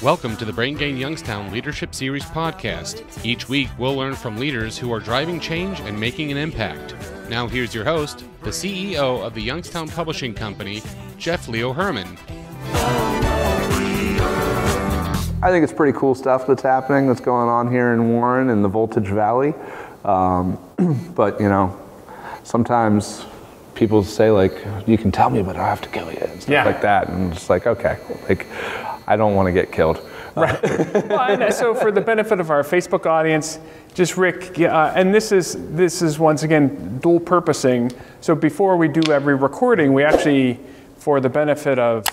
Welcome to the Brain Gain Youngstown Leadership Series podcast. Each week, we'll learn from leaders who are driving change and making an impact. Now here's your host, the CEO of the Youngstown Publishing Company, Jeff Herrmann. I think it's pretty cool stuff that's happening, that's going on here in Warren in the Voltage Valley. But, you know, sometimes people say, like, you can tell me, but I have to kill you, and stuff like that. And it's like, okay, like, I don't want to get killed. Right. Well, and so for the benefit of our Facebook audience, just Rick, and this is once again dual purposing. So before we do every recording, we actually, for the benefit of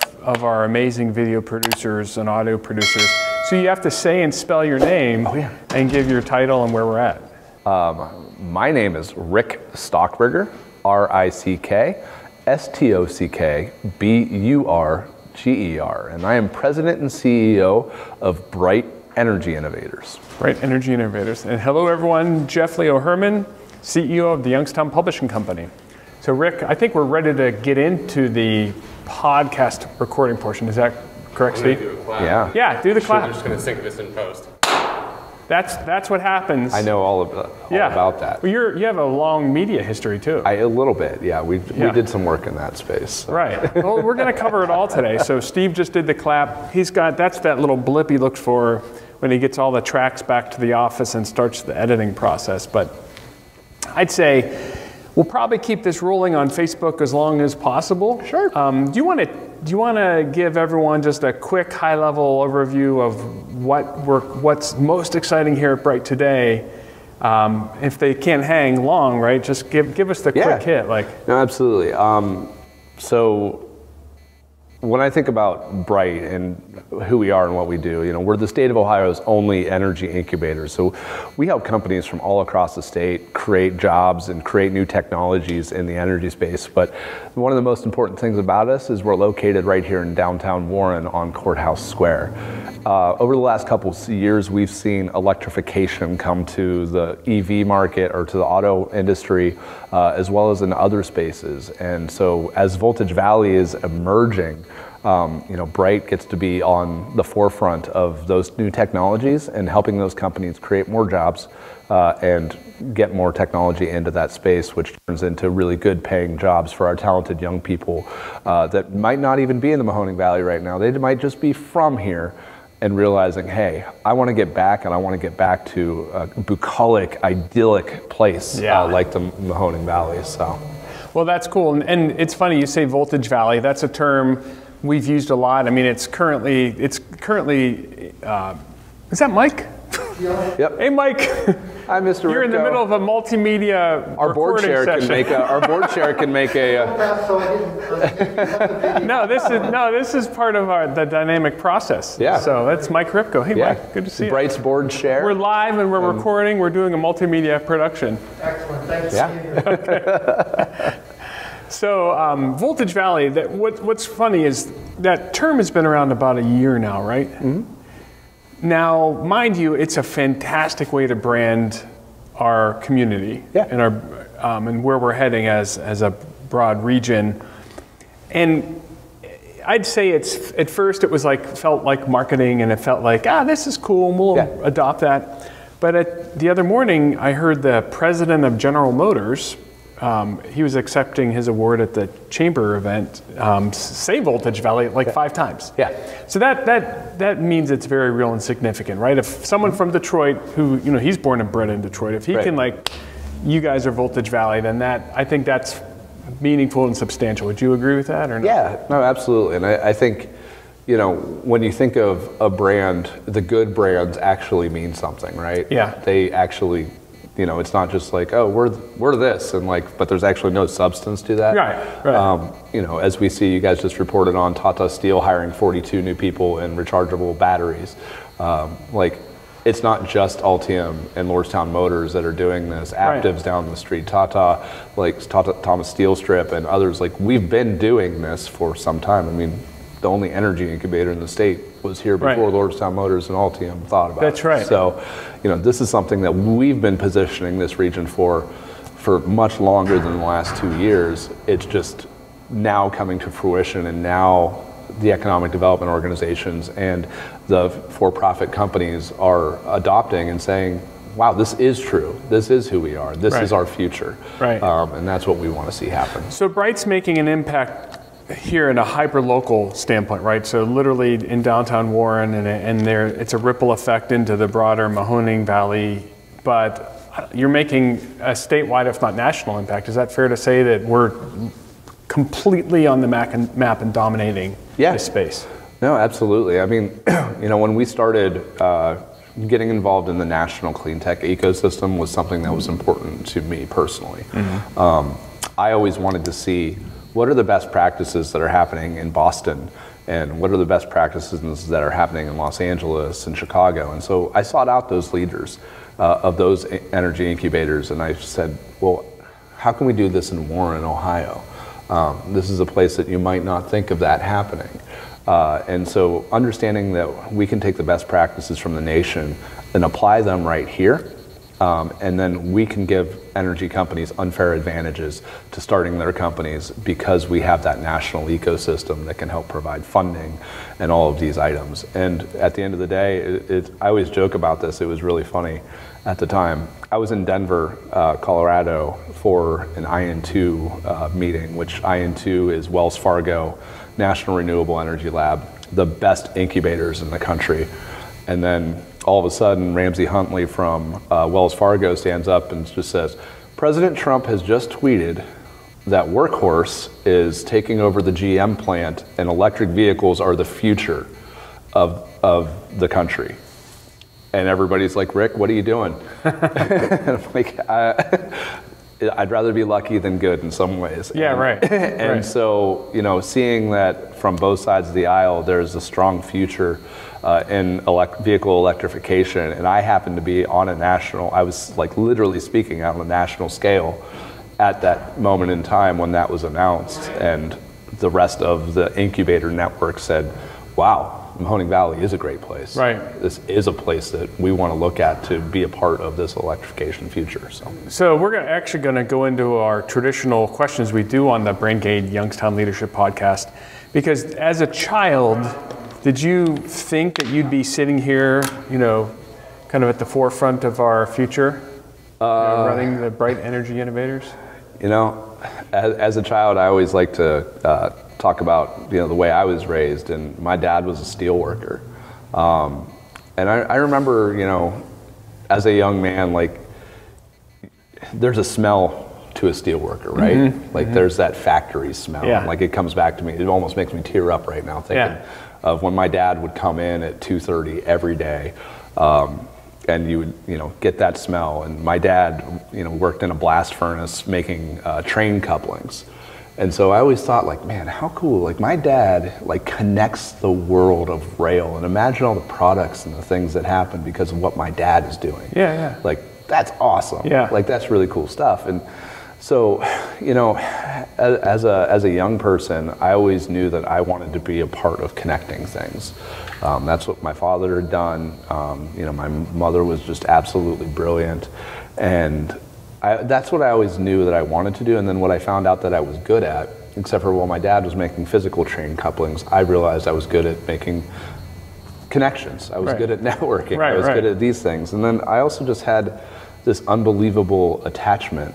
our amazing video producers and audio producers, so you have to say and spell your name and give your title and where we're at. My name is Rick Stockburger, RickStockburger, and I am President and CEO of Bright Energy Innovators. Bright Energy Innovators. And hello everyone, Jeff Herrmann, CEO of the Youngstown Publishing Company. So Rick, I think we're ready to get into the podcast recording portion. Is that correct, Steve? Do a clap. Yeah. Yeah, do the clap. We're just going to sync this in post. That's what happens. I know all about that. Well, you have a long media history too. A little bit, yeah. We did some work in that space. So. Right. Well, we're going to cover it all today. So Steve just did the clap. That's that little blip he looks for when he gets all the tracks back to the office and starts the editing process. But I'd say we'll probably keep this rolling on Facebook as long as possible. Sure. Do you want to give everyone just a quick high-level overview of what's most exciting here at Bright today? If they can't hang long, right? Just give us the quick hit. No, absolutely. So when I think about Bright and who we are and what we do, you know, we're the state of Ohio's only energy incubator. So we help companies from all across the state create jobs and create new technologies in the energy space. But one of the most important things about us is we're located right here in downtown Warren on Courthouse Square. Over the last couple of years, we've seen electrification come to the EV market or to the auto industry, as well as in other spaces. And so as Voltage Valley is emerging, you know, Bright gets to be on the forefront of those new technologies and helping those companies create more jobs and get more technology into that space, which turns into really good paying jobs for our talented young people that might not even be in the Mahoning Valley right now. They might just be from here and realizing, hey, I want to get back, and I want to get back to a bucolic, idyllic place like the Mahoning Valley. So, well, that's cool, and it's funny you say Voltage Valley. That's a term we've used a lot. I mean, it's currently. Is that Mike? Yep. Hey, Mike. Hi, Mr. You're in the middle of a multimedia our board chair session. Our board chair can make a. No, this is part of the dynamic process. Yeah. So that's Mike Ripko. Hey, Mike. Good to see you. Bright's board chair. We're live and we're recording. We're doing a multimedia production. Excellent. Thanks. Yeah. Okay. So Voltage Valley. What's funny is that term has been around about a year now, right? Mm-hmm. Now, mind you, it's a fantastic way to brand our community and our and where we're heading as a broad region. And I'd say at first it was felt like marketing, and it felt like this is cool, and we'll adopt that. But the other morning, I heard the president of General Motors. He was accepting his award at the chamber event, say Voltage Valley 5 times. Yeah. So that means it's very real and significant, right? If someone from Detroit, who, you know, he's born and bred in Detroit, if he can you guys are Voltage Valley, then I think that's meaningful and substantial. Would you agree with that or not? Yeah, no, absolutely. And I think, you know, when you think of a brand, the good brands actually mean something, right? Yeah. They actually, you know, it's not just like, oh, we're this, and but there's actually no substance to that. Right. You know, as we see, you guys just reported on Tata Steel hiring 42 new people in rechargeable batteries. It's not just Altium and Lordstown Motors that are doing this. Aptiv's down the street, Tata Thomas Steel Strip, and others. We've been doing this for some time. I mean, the only energy incubator in the state was here before Lordstown Motors and Altium thought about it. That's right. So, you know, this is something that we've been positioning this region for much longer than the last 2 years. It's just now coming to fruition, and now the economic development organizations and the for-profit companies are adopting and saying, wow, this is true. This is who we are. This is our future. Right. And that's what we want to see happen. So Bright's making an impact here in a hyper-local standpoint, right? So literally in downtown Warren, and there, it's a ripple effect into the broader Mahoning Valley, but you're making a statewide, if not national impact. Is that fair to say that we're completely on the map and dominating this space? No, absolutely. I mean, when we started getting involved in the national clean tech ecosystem was something that was important to me personally. I always wanted to see what are the best practices that are happening in Boston, and what are the best practices that are happening in Los Angeles and Chicago. And so I sought out those leaders of those energy incubators, and I said, well, how can we do this in Warren, Ohio? This is a place that you might not think of that happening. And so understanding that we can take the best practices from the nation and apply them right here, and then we can give energy companies unfair advantages to starting their companies because we have that national ecosystem that can help provide funding and all of these items. And at the end of the day, I always joke about this. It was really funny at the time. I was in Denver, Colorado for an IN2 meeting, which IN2 is Wells Fargo National Renewable Energy Lab, the best incubators in the country. And then all of a sudden, Ramsey Huntley from Wells Fargo stands up and just says, President Trump has just tweeted that Workhorse is taking over the GM plant and electric vehicles are the future of the country. And everybody's like, Rick, what are you doing? And I'm like, I'd rather be lucky than good in some ways. Yeah, right. And so, seeing that from both sides of the aisle, there's a strong future in vehicle electrification. And I happened to be on I was like literally speaking on a national scale at that moment in time when that was announced. And the rest of the incubator network said, wow, Mahoning Valley is a great place. Right. This is a place that we want to look at to be a part of this electrification future. So we're actually going to go into our traditional questions we do on the BrainGate Youngstown Leadership Podcast. Because as a child, did you think that you'd be sitting here, kind of at the forefront of our future, running the Bright Energy Innovators? As a child, I always like to talk about the way I was raised, and my dad was a steel worker, and I remember as a young man, like there's a smell to a steel worker, right? There's that factory smell. Yeah. Like it comes back to me. It almost makes me tear up right now thinking of when my dad would come in at 2:30 every day, and you would get that smell. And my dad worked in a blast furnace making train couplings. And so I always thought, like, man, how cool. Like, my dad, connects the world of rail. And imagine all the products and the things that happen because of what my dad is doing. Yeah. That's awesome. Yeah. That's really cool stuff. And so, as a young person, I always knew that I wanted to be a part of connecting things. That's what my father had done. My mother was just absolutely brilliant. And that's what I always knew that I wanted to do, and then what I found out that I was good at, except for while my dad was making physical train couplings, I realized I was good at making connections. I was good at networking. I was good at these things. And then I also just had this unbelievable attachment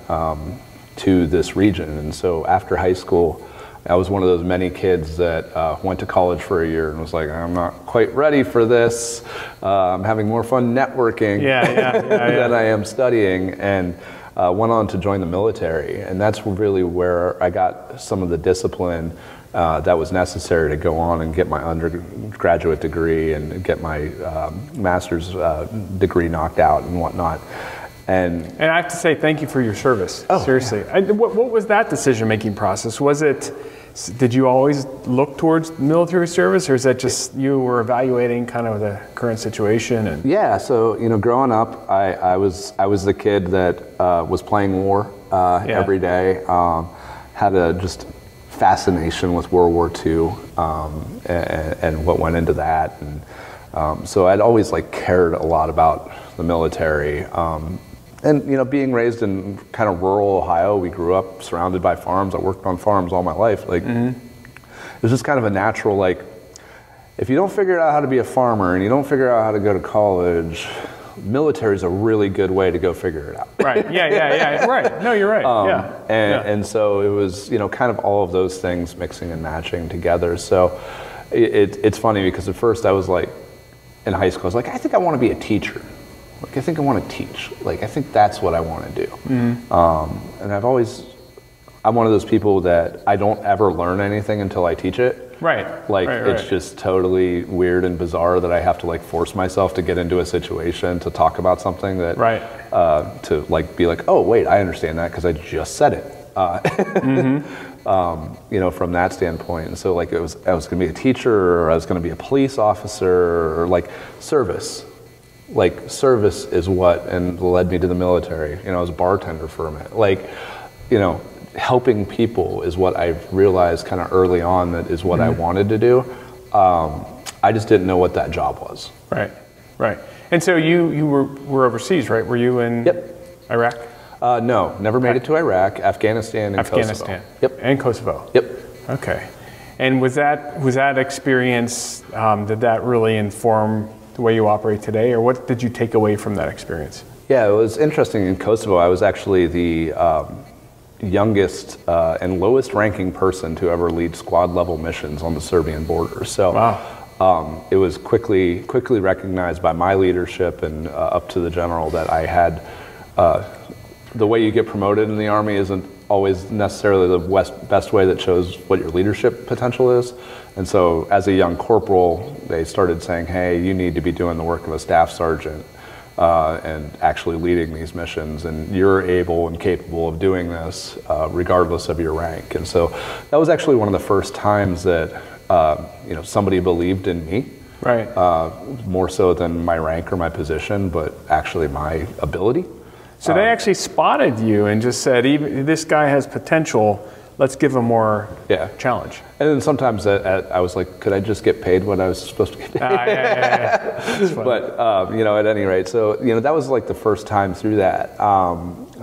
to this region. And so after high school, I was one of those many kids that went to college for a year and was like, I'm not quite ready for this. I'm having more fun networking than I am studying. And went on to join the military, and that's really where I got some of the discipline that was necessary to go on and get my undergraduate degree and get my master's degree knocked out and whatnot. And I have to say thank you for your service. Seriously. Yeah. What was that decision-making process? Did you always look towards military service, or is that just you were evaluating kind of the current situation? Yeah, so growing up, I was the kid that was playing war every day. Had a just fascination with World War II and what went into that, and so I'd always cared a lot about the military. And being raised in kind of rural Ohio, we grew up surrounded by farms. I worked on farms all my life. It was just kind of a natural if you don't figure out how to be a farmer and you don't figure out how to go to college, military is a really good way to go figure it out. Right. Yeah. Right. No, you're right. And so it was, kind of all of those things mixing and matching together. So it's funny because at first I was like, in high school, I was like, I think I want to be a teacher. Like, I think I want to teach. Like, I think that's what I want to do. And I'm one of those people that I don't ever learn anything until I teach it. Right. It's just totally weird and bizarre that I have to force myself to get into a situation to talk about something that, to be like, oh wait, I understand that because I just said it. From that standpoint. And so I was going to be a teacher, or I was going to be a police officer, or service. Service is what and led me to the military. I was a bartender for a minute. Helping people is what I've realized kind of early on that is what I wanted to do. I just didn't know what that job was. Right. And so you were overseas, right? Are you in Iraq? No, never made it to Iraq, Afghanistan, and Kosovo. Yep. And Kosovo. Yep. Okay. And was that experience, did that really inform the way you operate today, or what did you take away from that experience? Yeah, it was interesting. In Kosovo, I was actually the youngest and lowest ranking person to ever lead squad level missions on the Serbian border. So it was quickly recognized by my leadership and up to the general that I had the way you get promoted in the Army isn't always necessarily the best way that shows what your leadership potential is. And so as a young corporal, they started saying, hey, you need to be doing the work of a staff sergeant and actually leading these missions, and you're able and capable of doing this regardless of your rank. And so that was actually one of the first times that somebody believed in me. Right. More so than my rank or my position, but actually my ability. So they actually spotted you and just said, even this guy has potential, let's give him more challenge. And then sometimes I was like, could I just get paid what I was supposed to get paid? But, at any rate, so, that was the first time through that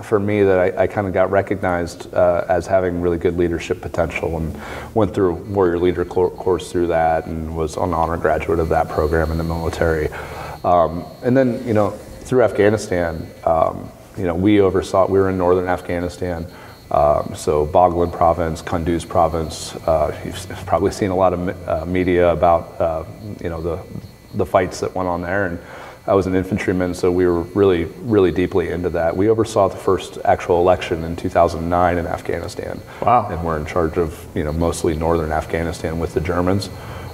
for me that I kind of got recognized as having really good leadership potential, and went through Warrior Leader course through that and was an honor graduate of that program in the military. And then, through Afghanistan, we were in northern Afghanistan, so Baghlan province, Kunduz province. You've probably seen a lot of media about, the fights that went on there. And I was an infantryman, so we were really, really deeply into that. We oversaw the first actual election in 2009 in Afghanistan. Wow. And we're in charge of, mostly northern Afghanistan with the Germans,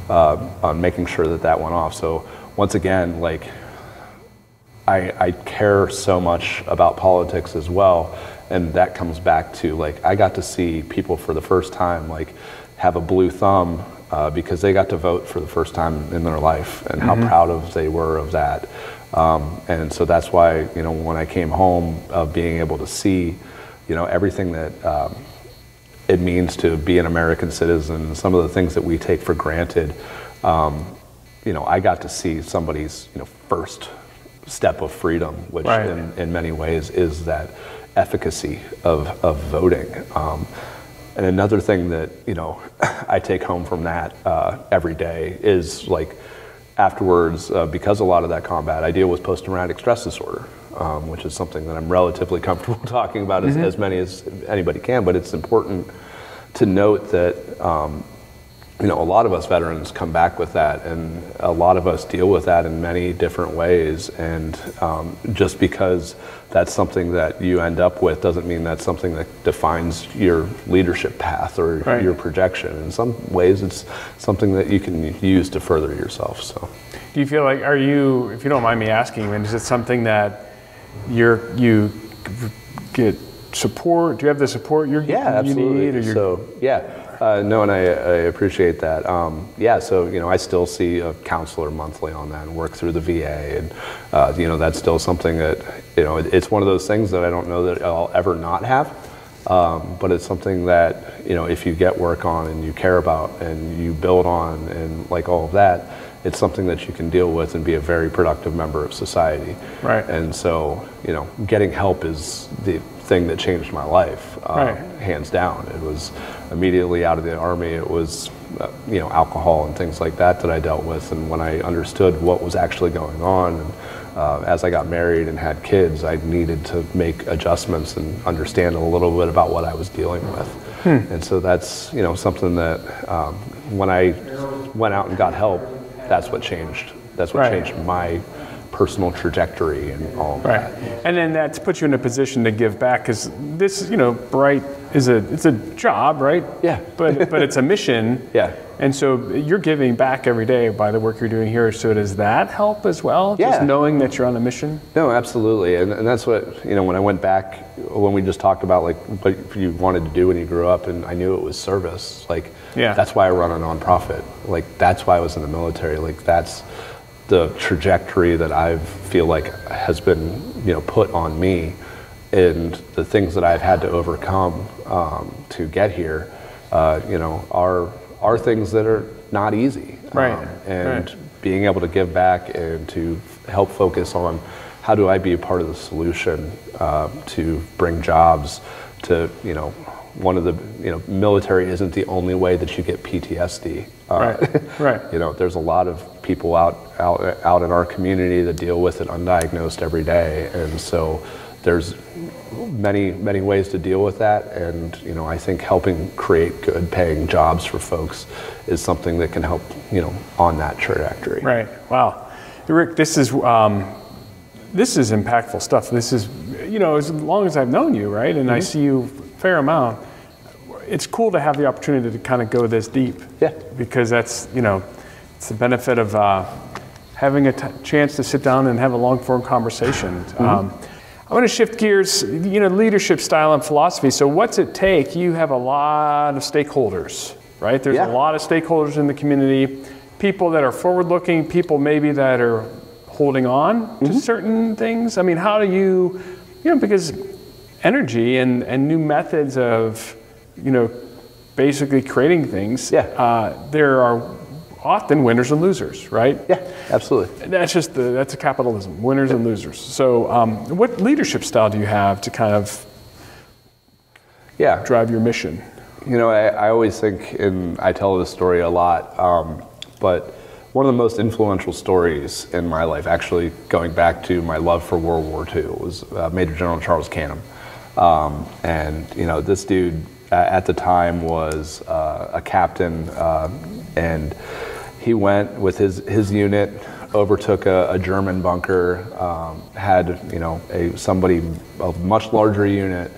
on making sure that went off. So once again, I care so much about politics as well, and that comes back to I got to see people for the first time have a blue thumb because they got to vote for the first time in their life, and how proud they were of that. And so that's why when I came home, being able to see everything that it means to be an American citizen, some of the things that we take for granted, I got to see somebody's first step of freedom, which in many ways is that efficacy of voting. And another thing that I take home from that every day is afterwards, because a lot of that combat, I deal with post-traumatic stress disorder, which is something that I'm relatively comfortable talking about as many as anybody can. But it's important to note that a lot of us veterans come back with that, and a lot of us deal with that in many different ways. And just because that's something that you end up with doesn't mean that's something that defines your leadership path or your projection. In some ways, it's something that you can use to further yourself. So, do you feel like, if you don't mind me asking, is it something that you get support? Do you have the support you need? Or no, and I appreciate that. So I still see a counselor monthly on that and work through the VA, and that's still something that it's one of those things that I don't know that I'll ever not have, but it's something that if you get work on and you care about and you build on and all of that, it's something that you can deal with and be a very productive member of society. Right. And so getting help is the thing that changed my life, hands down. It was immediately out of the Army. It was alcohol and things like that I dealt with. And when I understood what was actually going on, and as I got married and had kids, I needed to make adjustments and understand a little bit about what I was dealing with. And so that's something that when I went out and got help, that's what changed. That's what changed my personal trajectory and all of that. And then that's put you in a position to give back, because this, Bright is it's a job, right? Yeah. But it's a mission. Yeah. And so you're giving back every day by the work you're doing here. So does that help as well? Yeah. Just knowing that you're on a mission? No, absolutely. And that's what, when I went back, when we just talked about like what you wanted to do when you grew up, and I knew it was service. Like, that's why I run a nonprofit. Like, that's why I was in the military. Like, that's the trajectory that I feel like has been, put on me, and the things that I've had to overcome to get here, are things that are not easy. Being able to give back and to help focus on how do I be a part of the solution to bring jobs to, one of the, military isn't the only way that you get PTSD. There's a lot of people out in our community that deal with it undiagnosed every day, and so there's many ways to deal with that. And I think helping create good paying jobs for folks is something that can help on that trajectory. Right. Wow, Rick, this is impactful stuff. This is as long as I've known you, right, and I see you a fair amount. It's cool to have the opportunity to kind of go this deep. Yeah. Because that's, it's the benefit of having a chance to sit down and have a long form conversation. I want to shift gears, leadership style and philosophy. So what's it take? You have a lot of stakeholders, right? There's a lot of stakeholders in the community, people that are forward looking, people maybe that are holding on to certain things. I mean, how do you, because energy and new methods of, basically creating things, there are often winners and losers, right? Yeah, absolutely. That's a capitalism, winners and losers. So what leadership style do you have to kind of drive your mission? I always think, and I tell this story a lot, but one of the most influential stories in my life, actually going back to my love for World War II, was Major General Charles Canham. And this dude at the time was a captain, and he went with his unit, overtook a German bunker, had a much larger unit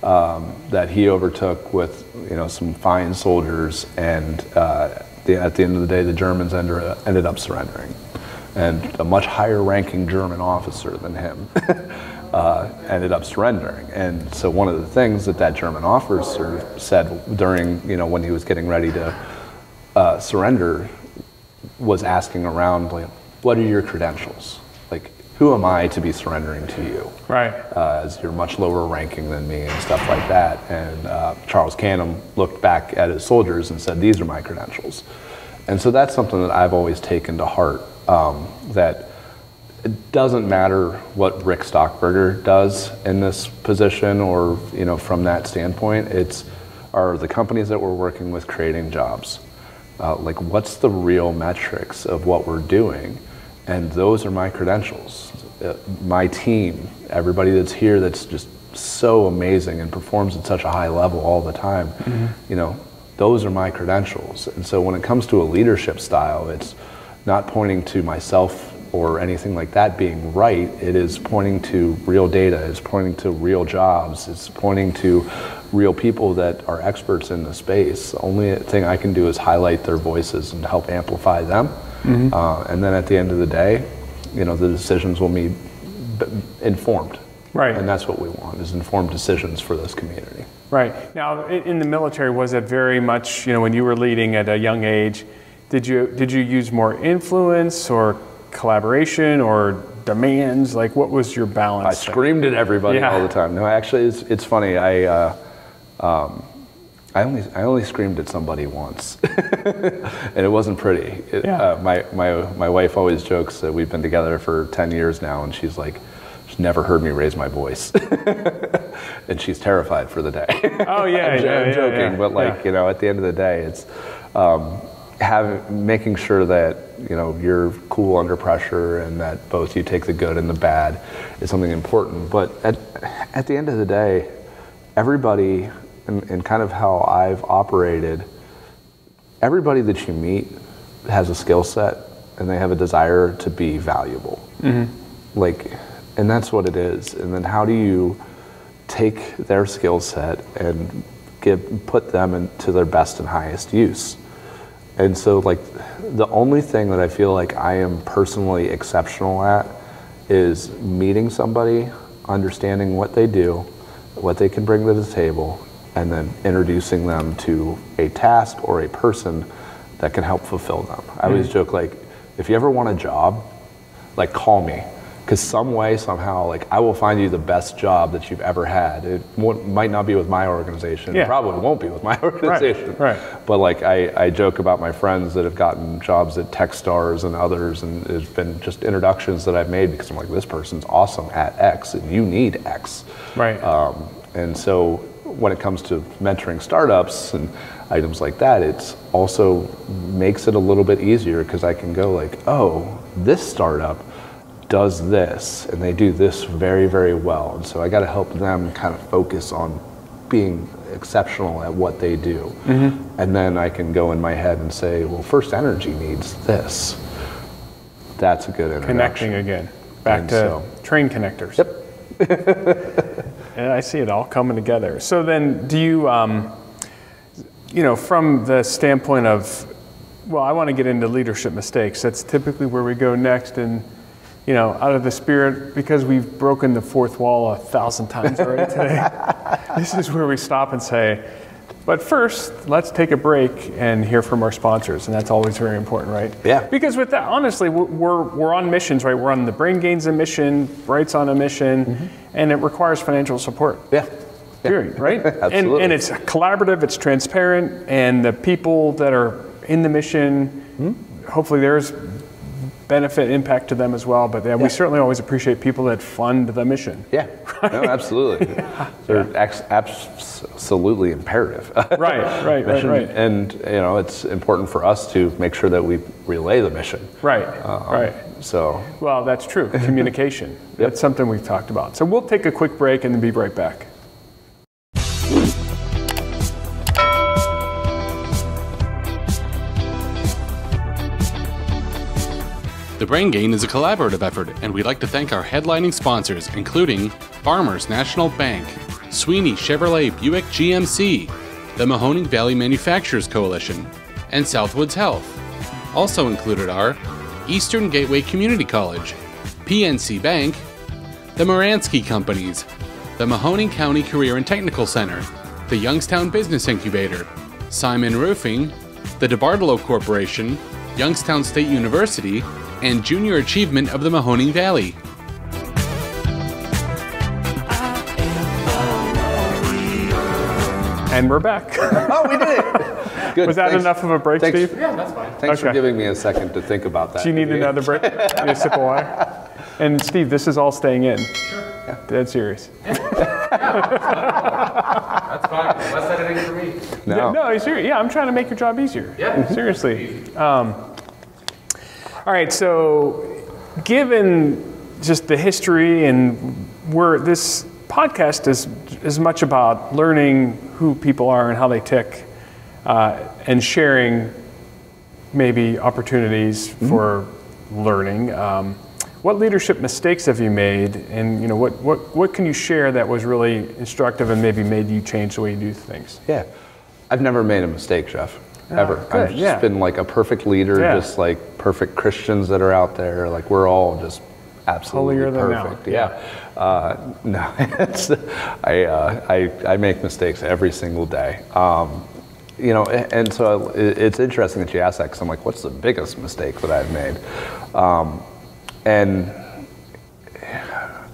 that he overtook with some fine soldiers, and at the end of the day, the Germans ended up surrendering, and a much higher ranking German officer than him ended up surrendering. And so one of the things that German officer said during, when he was getting ready to surrender, was asking around, like, what are your credentials? Like, who am I to be surrendering to you? Right. As you're much lower ranking than me and stuff like that. And Charles Canham looked back at his soldiers and said, these are my credentials. And so that's something that I've always taken to heart, that it doesn't matter what Rick Stockburger does in this position or, from that standpoint, are the companies that we're working with creating jobs. Like, what's the real metrics of what we're doing? And those are my credentials. My team, everybody that's here that's just so amazing and performs at such a high level all the time, those are my credentials. And so when it comes to a leadership style, it's not pointing to myself or anything like that being right. It is pointing to real data, it's pointing to real jobs, it's pointing to real people that are experts in the space. The only thing I can do is highlight their voices and help amplify them. And then at the end of the day, the decisions will be informed. Right. And that's what we want, is informed decisions for this community. Right. Now, in the military, was it very much, when you were leading at a young age, did you use more influence or collaboration or demands? Like, what was your balance? I screamed at everybody all the time. No, actually, it's funny. I only screamed at somebody once, and it wasn't pretty. My wife always jokes that we've been together for 10 years now, and she's like, she's never heard me raise my voice. And she's terrified for the day. Oh, yeah, I'm joking, but like, you know, at the end of the day, it's making sure that, you know, you're cool under pressure and that both you take the good and the bad is something important. But at the end of the day, everybody, and kind of how I've operated, everybody that you meet has a skill set and they have a desire to be valuable. Like, and that's what it is. And then how do you take their skill set and put them into their best and highest use? And so, like, the only thing that I feel like I am personally exceptional at is meeting somebody, understanding what they do, what they can bring to the table, and then introducing them to a task or a person that can help fulfill them. I always joke, like, if you ever want a job, like, call me. Because some way, somehow, like, I will find you the best job that you've ever had. It might not be with my organization. It probably won't be with my organization. Right. But like, I joke about my friends that have gotten jobs at Techstars and others, and it's been just introductions that I've made because I'm like, this person's awesome at X, and you need X. Right. And so when it comes to mentoring startups and items like that, it's also makes it a little bit easier because I can go like, oh, this startup does this and they do this very, very well. And so I got to help them kind of focus on being exceptional at what they do. And then I can go in my head and say, well, First Energy needs this. That's a good introduction. Connecting again. Back to train connectors. Yep. And I see it all coming together. So then do you, you know, from the standpoint of, well, I want to get into leadership mistakes. That's typically where we go next. And, you know, out of the spirit, because we've broken the fourth wall 1,000 times already today, this is where we stop and say, but first, let's take a break and hear from our sponsors. And that's always very important, right? Yeah. Because with that, honestly, we're on missions, right? We're on the Brain Gain's a mission, Bright's on a mission, and it requires financial support. Yeah. Period, right? Absolutely. And it's collaborative, it's transparent, and the people that are in the mission, hopefully there's benefit, impact to them as well. But we certainly always appreciate people that fund the mission. Yeah, right? No, absolutely. They're absolutely imperative. Right. And, you know, it's important for us to make sure that we relay the mission. Right. So. Well, that's true. Communication. That's something we've talked about. So we'll take a quick break and then be right back. The Brain Gain is a collaborative effort, and we'd like to thank our headlining sponsors, including Farmers National Bank, Sweeney Chevrolet Buick GMC, the Mahoning Valley Manufacturers Coalition, and Southwoods Health. Also included are Eastern Gateway Community College, PNC Bank, the Moransky Companies, the Mahoning County Career and Technical Center, the Youngstown Business Incubator, Simon Roofing, the DeBartolo Corporation, Youngstown State University, and Junior Achievement of the Mahoning Valley. And we're back. Oh, we did it! Good. Was that enough of a break, Steve? Yeah, that's fine. Thanks for giving me a second to think about that. Do you need another break? Need a sip of water? And Steve, this is all staying in. Sure. Yeah. Dead serious. That's fine. Less editing for me. No, he's serious. Yeah, I'm trying to make your job easier. Yeah. Seriously. All right, so given just the history and where this podcast is as much about learning who people are and how they tick, and sharing maybe opportunities for learning. What leadership mistakes have you made, and you know what can you share that was really instructive and maybe made you change the way you do things? Yeah, I've never made a mistake, Jeff. Ever. Good, I've just been like a perfect leader, just like perfect Christians that are out there. Like we're all just absolutely holier than perfect. No, it's, I make mistakes every single day. You know, and so it's interesting that you ask that because I'm like, what's the biggest mistake that I've made? And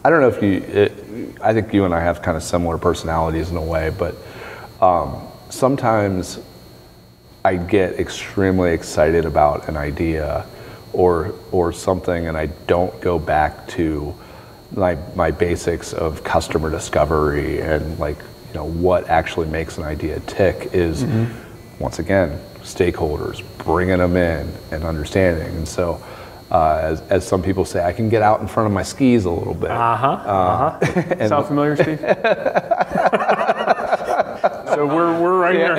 I don't know if I think you and I have kind of similar personalities in a way, but sometimes I get extremely excited about an idea or something, and I don't go back to my basics of customer discovery and like, you know, what actually makes an idea tick is, once again, stakeholders, bringing them in and understanding. And so, as some people say, I can get out in front of my skis a little bit. Sound familiar, Steve? So we're right here.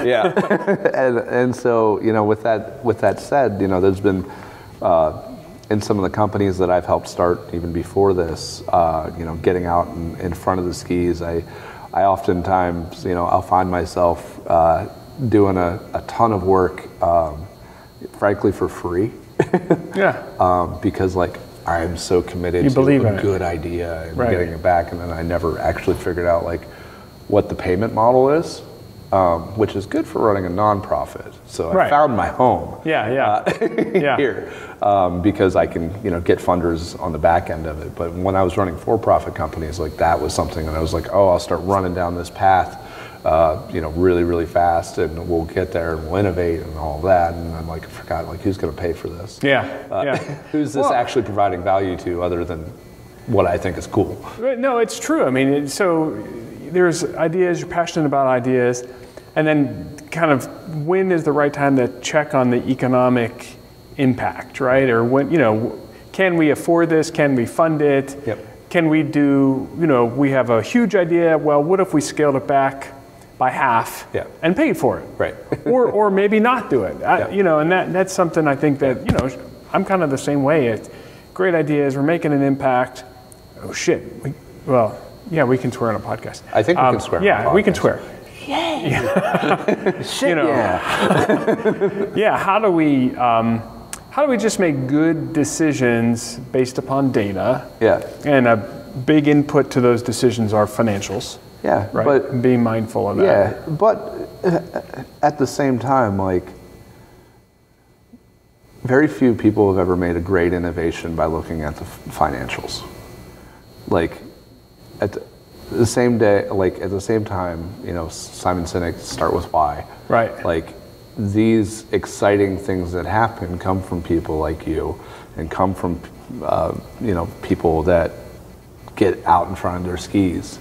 Yeah. and so, you know, with that said, you know, there's been in some of the companies that I've helped start even before this, you know, getting out in front of the skis, I oftentimes, you know, I'll find myself doing a ton of work, frankly, for free. Because like I'm so committed to a good idea and getting it back, and then I never actually figured out like what the payment model is, which is good for running a nonprofit. So I found my home. Here, because I can, you know, get funders on the back end of it. But when I was running for-profit companies, like that was something that I was like, oh, I'll start running down this path, you know, really, really fast, and we'll get there and we'll innovate and all of that. And I'm like, I forgot, like, who's going to pay for this? Who's this actually providing value to other than what I think is cool? No, it's true. I mean, so there's ideas, you're passionate about ideas, and then kind of when is the right time to check on the economic impact, right? Or when, you know, can we afford this? Can we fund it? Can we do, you know, we have a huge idea, well, what if we scaled it back by half and paid for it? or maybe not do it. You know, and that's something I think that, you know, I'm kind of the same way. It's great ideas, we're making an impact. Oh shit, we can swear on a podcast. I think we can swear on a podcast. We can swear. Yay! Shit, you know, how do we just make good decisions based upon data? And a big input to those decisions are financials. Right? But being mindful of that. But at the same time, like, very few people have ever made a great innovation by looking at the financials. Like, at the same day, like at the same time, you know, Simon Sinek, Start With Why. Like, these exciting things that happen come from people like you, and come from, you know, people that get out in front of their skis.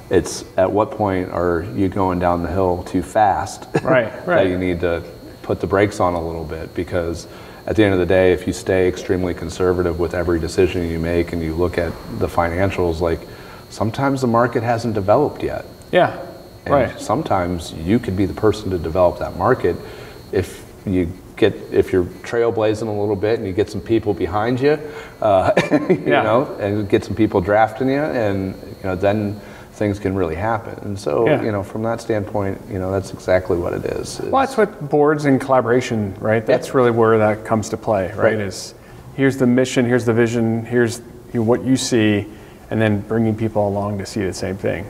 It's at what point are you going down the hill too fast? That you need to put the brakes on a little bit, because at the end of the day, if you stay extremely conservative with every decision you make and you look at the financials, like, sometimes the market hasn't developed yet. And sometimes you could be the person to develop that market if you're trailblazing a little bit and you get some people behind you, you know, and get some people drafting you, and, you know, then things can really happen. And so, you know, from that standpoint, you know, that's exactly what it is. Well, that's what boards and collaboration, right? That's really where that comes to play, right? Is here's the mission, here's the vision, here's what you see, and then bringing people along to see the same thing.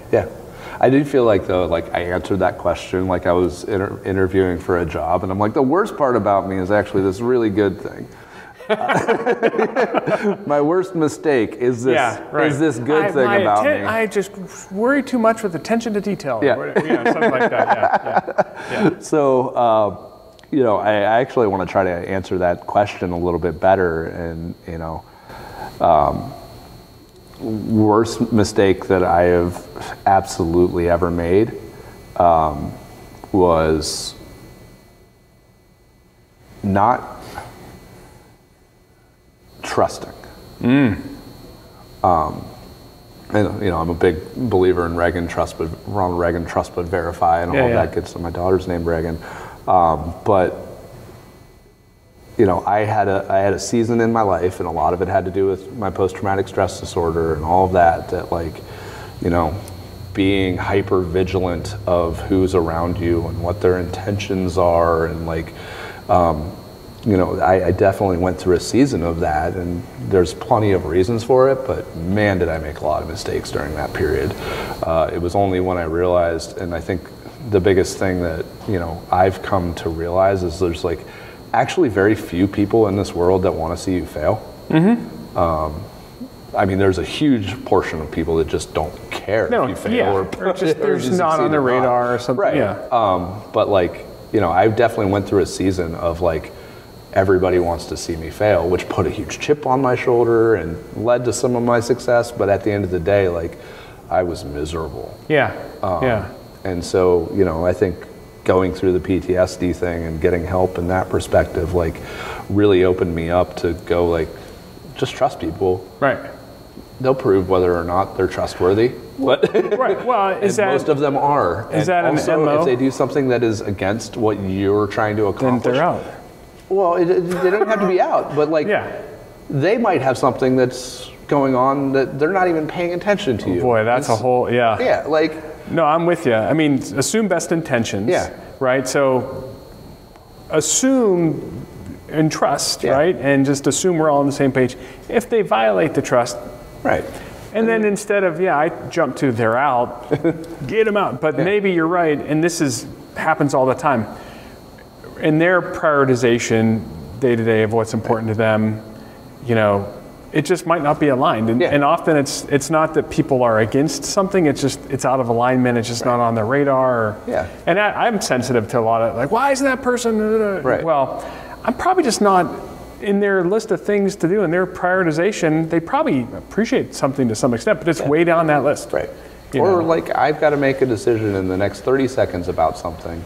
I do feel like, though, like I answered that question like I was interviewing for a job, and I'm like, the worst part about me is actually this really good thing. My worst mistake is this is this good thing about me. I just worry too much with attention to detail. Something like that. So, you know, I actually want to try to answer that question a little bit better, and, you know, worst mistake that I have absolutely ever made was not trusting. And, you know, I'm a big believer in Ronald Reagan, trust but verify, and all of that gets, my daughter's named Reagan. But, you know, I had a season in my life, and a lot of it had to do with my post-traumatic stress disorder and all of that, like, you know, being hyper vigilant of who's around you and what their intentions are, and like, you know, I definitely went through a season of that, and there's plenty of reasons for it, but man, did I make a lot of mistakes during that period. It was only when I realized, and I think the biggest thing that, you know, I've come to realize is there's like actually very few people in this world that want to see you fail. I mean, there's a huge portion of people that just don't care if you fail, or just there's not on their radar or something. But like, you know, I definitely went through a season of like everybody wants to see me fail, which put a huge chip on my shoulder and led to some of my success. But at the end of the day, like, I was miserable. Yeah, yeah. And so, you know, I think going through the PTSD thing and getting help in that perspective, like, really opened me up to go, like, just trust people. Right. They'll prove whether or not they're trustworthy. Right. Well, most of them are. Is that also, an MO? if they do something that is against what you're trying to accomplish, then they're out. Well, they don't have to be out, but like, they might have something that's going on that they're not even paying attention to you. Boy, that's a whole, Yeah, like. No, I'm with you. I mean, assume best intentions. Yeah. Right. So assume and trust, right? And just assume we're all on the same page. If they violate the trust, right. And then instead of, I jump to they're out, get them out. But maybe you're right, and this happens all the time. In their prioritization day to day of what's important to them, you know, it just might not be aligned. And often it's not that people are against something, it's out of alignment, it's just not on their radar. And I'm sensitive to a lot of, like, why isn't that person? Right. Well, I'm probably just not in their list of things to do, in their prioritization. They probably appreciate something to some extent, but it's way down that list. Right. Or like, I've got to make a decision in the next 30 seconds about something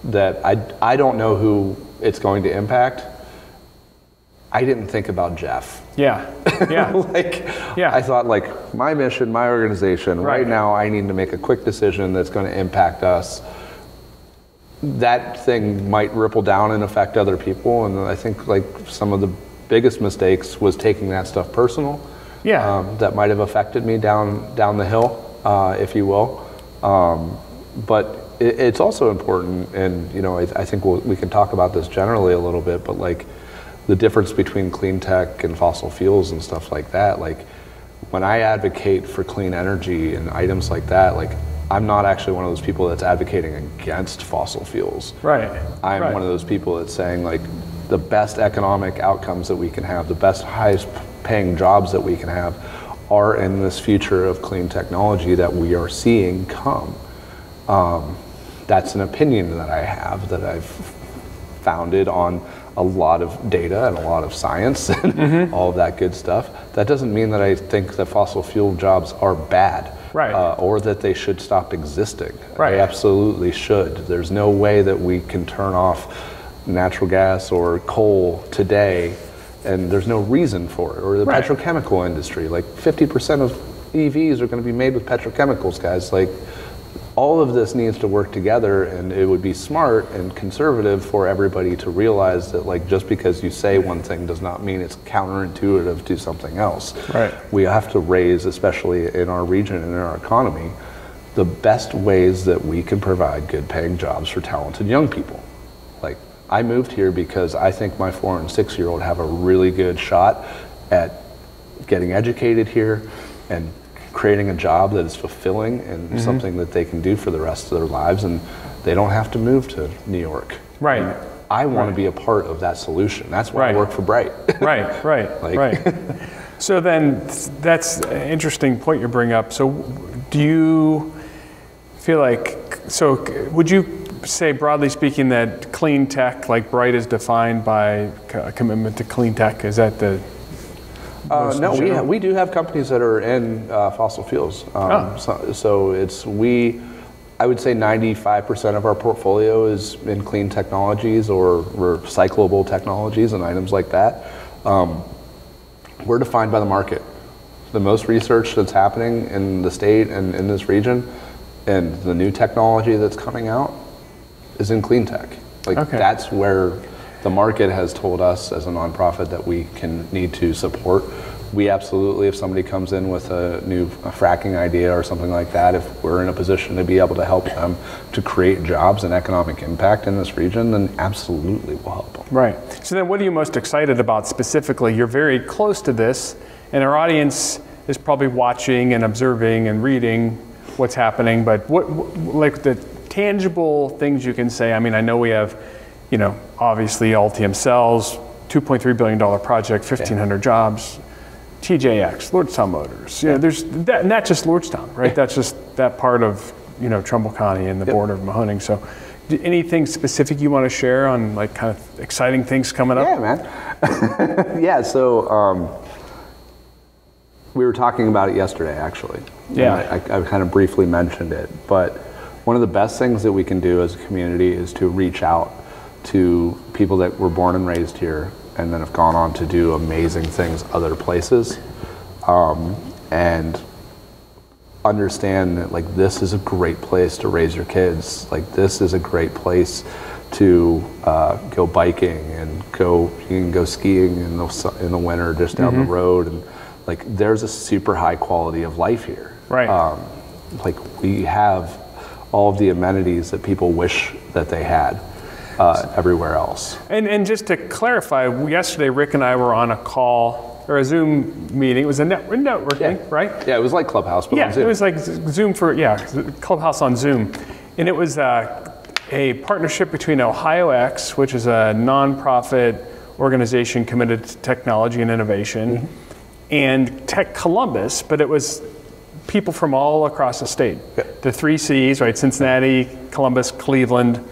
that I don't know who it's going to impact. I didn't think about Jeff. Yeah. I thought, like, my mission, my organization, right now I need to make a quick decision that's going to impact us. That thing might ripple down and affect other people, and I think, like, some of the biggest mistakes was taking that stuff personal. That might have affected me down the hill, if you will. But it's also important, and, you know, I think we can talk about this generally a little bit, but, like, the difference between clean tech and fossil fuels and stuff like that, like, when I advocate for clean energy and items like that, like, I'm not actually one of those people that's advocating against fossil fuels. Right. I'm one of those people that's saying, like, the best economic outcomes that we can have, the best, highest paying jobs that we can have are in this future of clean technology that we are seeing come. That's an opinion that I have, that I've founded on a lot of data and a lot of science and all of that good stuff. That doesn't mean that I think that fossil fuel jobs are bad. Or that they should stop existing. They absolutely should. There's no way that we can turn off natural gas or coal today, and there's no reason for it. Or the petrochemical industry, like 50% of EVs are going to be made with petrochemicals, guys. Like, all of this needs to work together, and it would be smart and conservative for everybody to realize that, like, just because you say one thing does not mean it's counterintuitive to something else. We have to raise, especially in our region and in our economy, the best ways that we can provide good paying jobs for talented young people. Like, I moved here because I think my 4 and 6 year old have a really good shot at getting educated here and creating a job that is fulfilling and something that they can do for the rest of their lives, and they don't have to move to New York. And I want to be a part of that solution. That's why I work for Bright. So then, that's an interesting point you bring up. So do you feel like, would you say, broadly speaking, that clean tech, like Bright, is defined by a commitment to clean tech? Is that the... No, we do have companies that are in fossil fuels. So it's, I would say 95% of our portfolio is in clean technologies or recyclable technologies and items like that. We're defined by the market. The most research that's happening in the state and in this region, and the new technology that's coming out, is in clean tech. Like, that's where the market has told us as a nonprofit that we need to support. We absolutely, if somebody comes in with a new fracking idea or something like that, if we're in a position to be able to help them to create jobs and economic impact in this region, then absolutely we'll help them. So then, what are you most excited about specifically? You're very close to this, and our audience is probably watching and observing and reading what's happening, but what, like, the tangible things you can say? I mean, I know we have, you know, obviously Altium Cells, $2.3 billion project, 1,500 jobs, TJX, Lordstown Motors. Yeah, there's that, and not just Lordstown, right? That's just that part of, you know, Trumbull County and the border of Mahoning. So Anything specific you want to share on like kind of exciting things coming up? Yeah, man. Yeah, so we were talking about it yesterday, actually. Yeah. I kind of briefly mentioned it, but one of the best things that we can do as a community is to reach out to people that were born and raised here and then have gone on to do amazing things other places, and understand that like this is a great place to raise your kids. Like this is a great place to go biking and you can go skiing in the winter just down the road, and like there's a super high quality of life here. Right. Like we have all of the amenities that people wish that they had everywhere else. And just to clarify, yesterday Rick and I were on a call or a Zoom meeting. It was a networking, right? Yeah, it was like Clubhouse, but on Zoom. It was like Zoom Clubhouse on Zoom. And it was a partnership between OhioX, which is a nonprofit organization committed to technology and innovation, and Tech Columbus, but it was people from all across the state. The 3 Cs, right? Cincinnati, Columbus, Cleveland.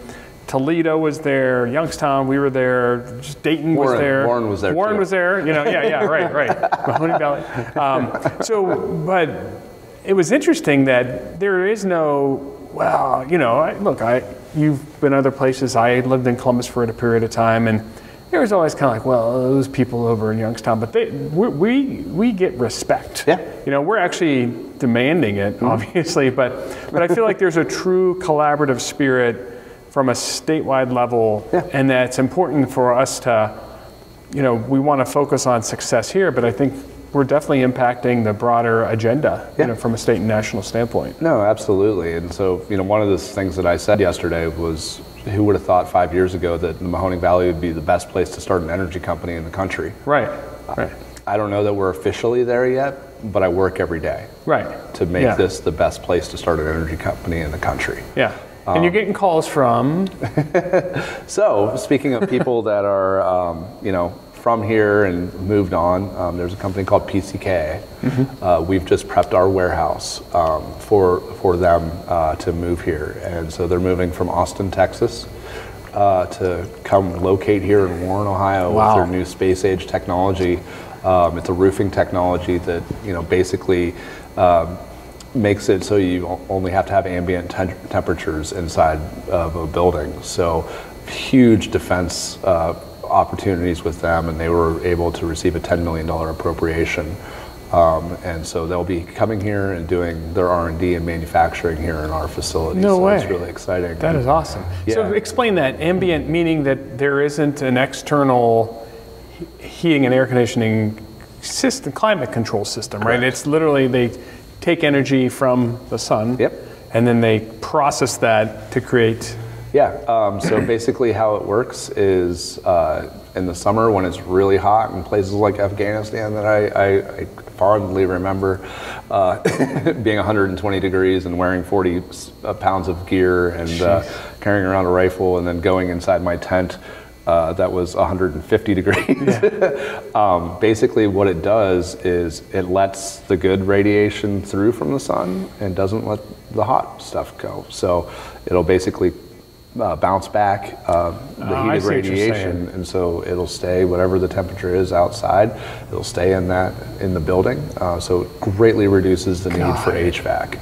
Toledo was there, Youngstown, we were there, just Dayton was there. Warren was there. Warren too. was there, right. Mahoney Valley. But it was interesting that there is no, you've been other places. I lived in Columbus for a period of time, and there was always kind of like, well, those people over in Youngstown, but we get respect. Yeah. We're actually demanding it, obviously, but I feel like there's a true collaborative spirit from a statewide level, and that's important for us to, we want to focus on success here, but I think we're definitely impacting the broader agenda, from a state and national standpoint. No, absolutely. And so, one of the things that I said yesterday was, who would have thought 5 years ago that the Mahoning Valley would be the best place to start an energy company in the country? Right. I don't know that we're officially there yet, but I work every day to make this the best place to start an energy company in the country. Yeah. And you're getting calls from? So, speaking of people that are, from here and moved on, there's a company called PCK. We've just prepped our warehouse for them to move here. And so they're moving from Austin, Texas, to come locate here in Warren, Ohio with their new space age technology. It's a roofing technology that, basically makes it so you only have to have ambient temperatures inside of a building. So huge defense opportunities with them, and they were able to receive a $10 million appropriation. And so they'll be coming here and doing their R&D and manufacturing here in our facility. No way. It's really exciting. That is awesome. Yeah. So explain that. Ambient meaning that there isn't an external heating and air conditioning system, climate control system, right? It's literally they take energy from the sun, and then they process that to create. So basically how it works is in the summer when it's really hot in places like Afghanistan that I fondly remember being 120 degrees and wearing 40 pounds of gear and carrying around a rifle and then going inside my tent that was 150 degrees. Basically what it does is it lets the good radiation through from the sun and doesn't let the hot stuff go. So it'll basically bounce back the heated radiation, and so it'll stay whatever the temperature is outside. It'll stay in the building, so it greatly reduces the need for HVAC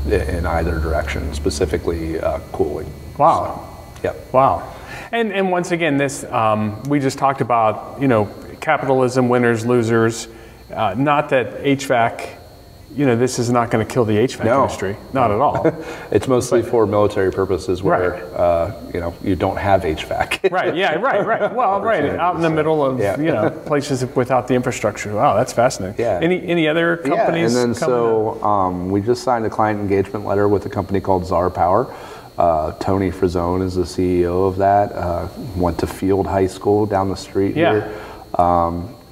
in either direction, specifically cooling. Wow. So, Wow. And once again, this we just talked about, capitalism, winners, losers. Not that HVAC. This is not going to kill the HVAC industry. Not at all. It's mostly for military purposes where, you don't have HVAC. Right. Well, out in the middle of, places without the infrastructure. Wow, that's fascinating. Yeah. Any other companies? And then we just signed a client engagement letter with a company called Czar Power. Tony Frazone is the CEO of that. Went to Field High School down the street here.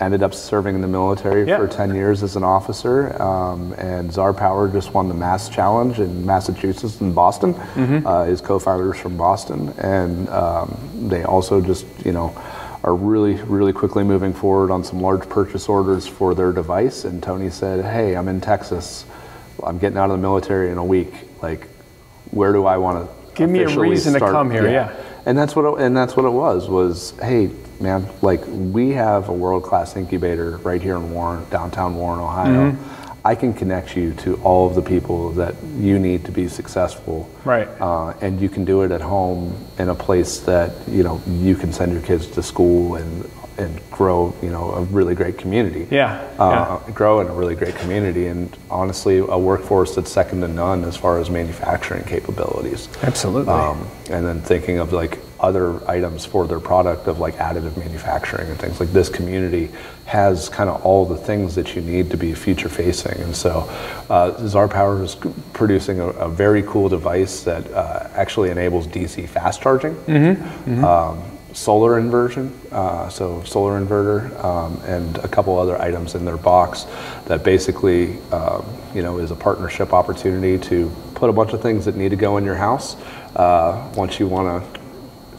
Ended up serving in the military for 10 years as an officer, and Czar Power just won the Mass Challenge in Massachusetts and Boston. His co-founders from Boston, and they also just are really, really quickly moving forward on some large purchase orders for their device. And Tony said, "Hey, I'm in Texas. I'm getting out of the military in a week. Like, where do I want to Give me a reason to come here, yeah. And that's what it was, hey, man, like we have a world-class incubator right here in Warren, downtown Warren, Ohio. I can connect you to all of the people that you need to be successful. Right. And you can do it at home in a place that, you know, you can send your kids to school and grow, you know, a really great community. Grow in a really great community, and honestly, a workforce that's second to none as far as manufacturing capabilities. Absolutely. And then thinking of like other items for their product of like additive manufacturing and things like this community has kind of all the things that you need to be future facing. And so Czar Power is producing a very cool device that actually enables DC fast charging. Solar inversion, so solar inverter, and a couple other items in their box that basically, you know, is a partnership opportunity to put a bunch of things that need to go in your house. Once you want to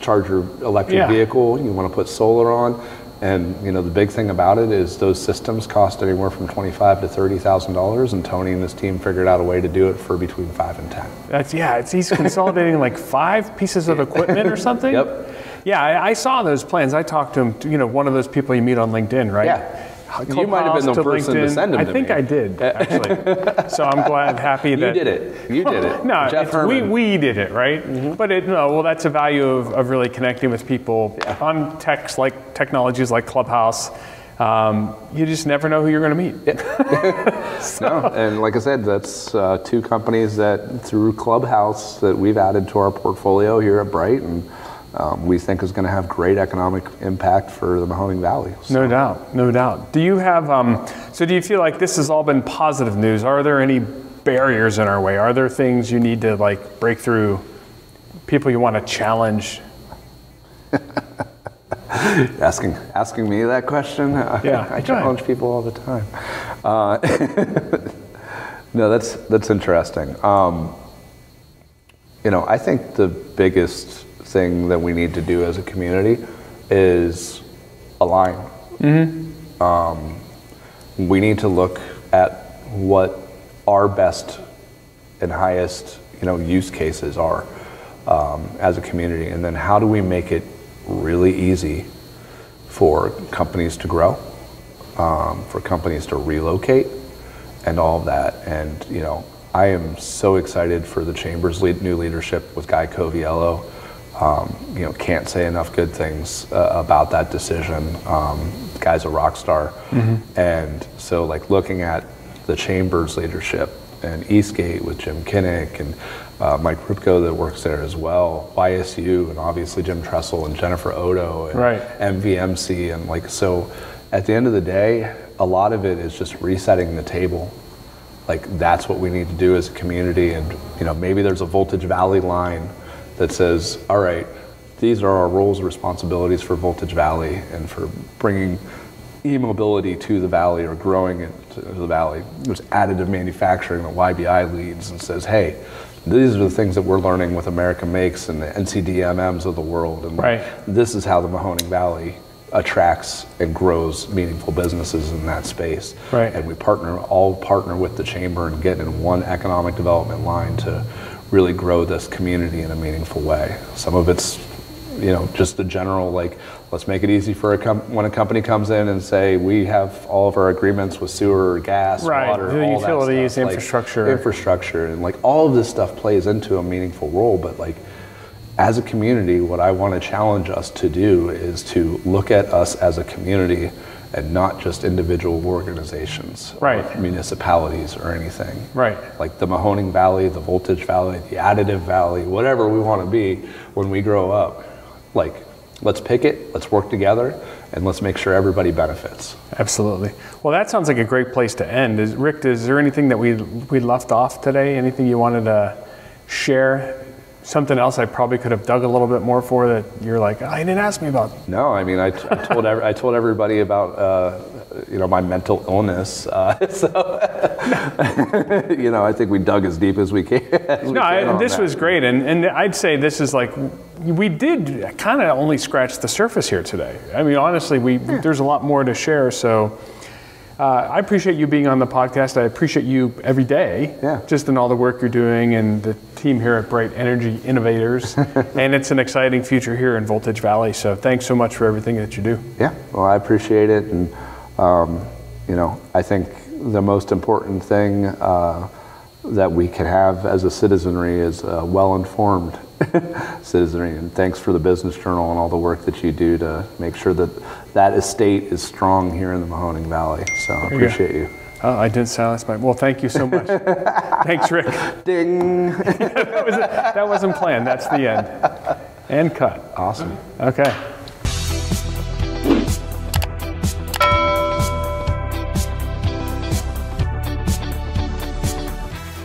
charge your electric vehicle, you want to put solar on, and you know the big thing about it is those systems cost anywhere from $25,000 to $30,000, and Tony and his team figured out a way to do it for between 5 and 10. That's he's consolidating like 5 pieces of equipment or something. Yep. Yeah, I saw those plans. I talked to him, you know, one of those people you meet on LinkedIn, right? Yeah. You might have been the person to send him to me. I think I did, actually. So I'm happy that... You did it. You did it. No, Jeff Herrmann. we did it, right? But that's a value of really connecting with people on technologies like Clubhouse. You just never know who you're going to meet. No, and like I said, that's 2 companies that through Clubhouse that we've added to our portfolio here at Bright, and we think is going to have great economic impact for the Mahoning Valley. So. No doubt. Do you have, so do you feel like this has all been positive news? Are there any barriers in our way? Are there things you need to like break through, people you want to challenge? Asking me that question? Yeah, I challenge people all the time. No, that's interesting. You know, I think the biggest thing that we need to do as a community is align. We need to look at what our best and highest, you know, use cases are as a community, and then how do we make it really easy for companies to grow, for companies to relocate, and all of that. And you know, I am so excited for the Chamber's new leadership with Guy Coviello. You know, can't say enough good things about that decision. The guy's a rock star. And so like looking at the Chamber's leadership and Eastgate with Jim Kinnick and Mike Rupko that works there as well, YSU, and obviously Jim Tressel and Jennifer Odo and MVMC, and like, so at the end of the day, a lot of it is just resetting the table. Like that's what we need to do as a community. And you know, maybe there's a Voltage Valley line that says, all right, these are our roles and responsibilities for Voltage Valley and for bringing e-mobility to the valley or growing it to the valley. There's additive manufacturing that YBI leads and says, hey, these are the things that we're learning with America Makes and the NCDMMs of the world. And this is how the Mahoning Valley attracts and grows meaningful businesses in that space. And we all partner with the Chamber and get in one economic development line to really grow this community in a meaningful way. Some of it's, you know, just the general, like, let's make it easy for when a company comes in and say, we have all of our agreements with sewer, gas, water, the all utilities, that stuff. Infrastructure, and like all of this stuff plays into a meaningful role. But like, as a community, what I want to challenge us to do is to look at us as a community and not just individual organizations, or municipalities or anything. Like the Mahoning Valley, the Voltage Valley, the Additive Valley, whatever we want to be when we grow up. Like, let's pick it, let's work together, and let's make sure everybody benefits. Absolutely. Well, that sounds like a great place to end. Rick, is there anything that we left off today? Anything you wanted to share? Something else I probably could have dug a little bit more for that you're like, oh, you didn't ask me about. No, I mean, I told everybody about you know, my mental illness. So you know, I think we dug as deep as we can. This was great, and I'd say this is like, we did kind of only scratch the surface here today. I mean, honestly, there's a lot more to share. So I appreciate you being on the podcast. I appreciate you every day, just in all the work you're doing and team here at Bright Energy Innovators, and it's an exciting future here in Voltage Valley. So thanks so much for everything that you do. Yeah, well, I appreciate it, and you know, I think the most important thing that we can have as a citizenry is well-informed citizenry. And thanks for the Business Journal and all the work that you do to make sure that that estate is strong here in the Mahoning Valley. So I appreciate you. Oh, I did silence my. Well, thank you so much. Thanks, Rick. Ding. That wasn't planned. That's the end. And cut. Awesome. Okay.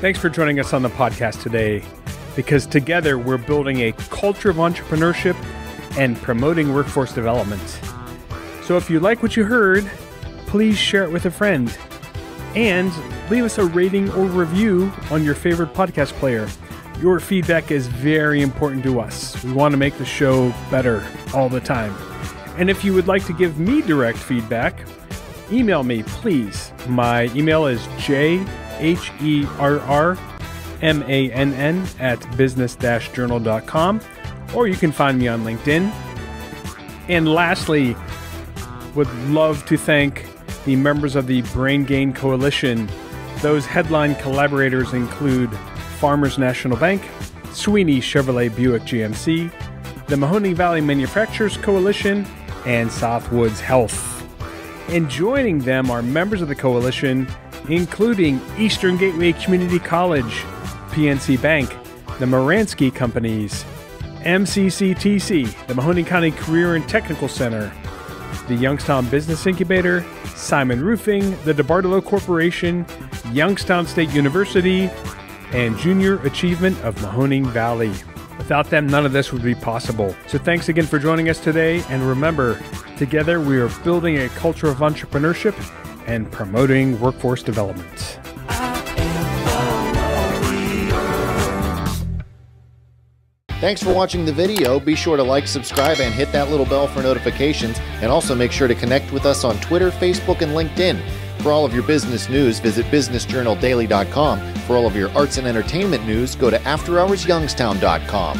Thanks for joining us on the podcast today, because together we're building a culture of entrepreneurship and promoting workforce development. So if you like what you heard, please share it with a friend and leave us a rating or review on your favorite podcast player. Your feedback is very important to us. We want to make the show better all the time. And if you would like to give me direct feedback, email me, please. My email is jherrmann@business-journal.com, or you can find me on LinkedIn. And lastly, would love to thank the members of the Brain Gain Coalition. Those headline collaborators include Farmers National Bank, Sweeney Chevrolet Buick GMC, the Mahoning Valley Manufacturers Coalition, and Southwoods Health. And joining them are members of the coalition, including Eastern Gateway Community College, PNC Bank, the Moransky Companies, MCCTC, the Mahoning County Career and Technical Center, the Youngstown Business Incubator, Simon Roofing, the DeBartolo Corporation, Youngstown State University, and Junior Achievement of Mahoning Valley. Without them, none of this would be possible. So thanks again for joining us today, and remember, together we are building a culture of entrepreneurship and promoting workforce development. Thanks for watching the video. Be sure to like, subscribe, and hit that little bell for notifications. And also make sure to connect with us on Twitter, Facebook, and LinkedIn. For all of your business news, visit businessjournaldaily.com. For all of your arts and entertainment news, go to afterhoursyoungstown.com.